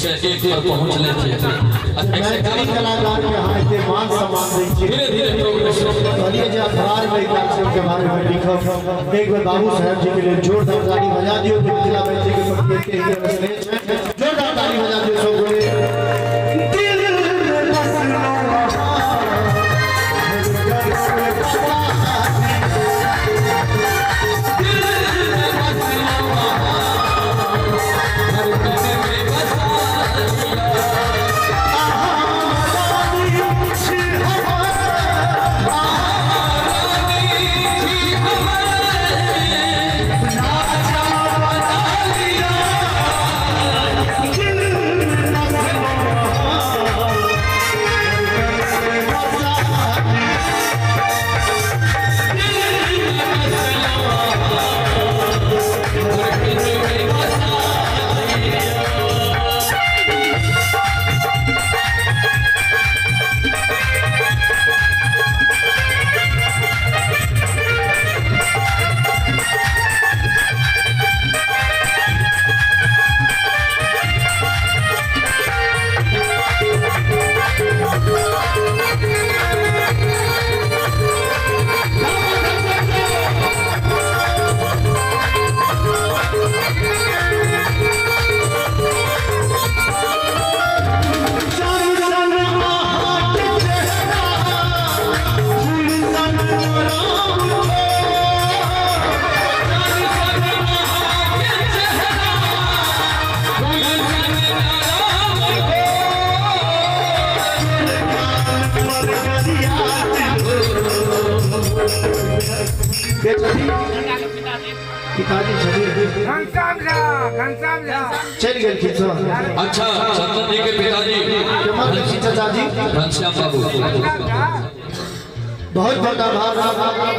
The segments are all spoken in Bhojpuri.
101 पर पहुंचले थे। मैं कलाकार के हाथ के मान सम्मान दै छी। धीरे-धीरे प्रोग्रेस करिए जे अखबार में कार्यक्रम के बारे में लिखब। एक बार बाबू साहब जी के लिए जोरदार ताली बजा दियो। जिला बच्चे के प्रत्येक के स्टेज में जोरदार ताली बजा दियो सब लोग। चल गए खींचो। अच्छा चंदन जी के पिताजी चाचा जी घनश्याम बाबू बहुत बहुत आभार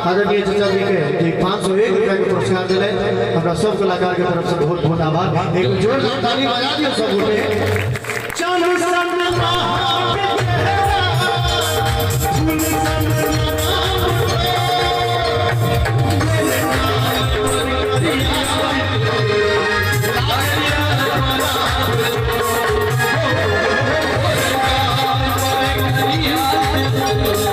आदरणीय चाचा जी के 501 रुपया के पुरस्कार दिले। हमरा सब कलाकार के तरफ से बहुत बहुत आभार। एक जोरदार ताली बजा दियो सब लोग। चलो सन्ना Yeah.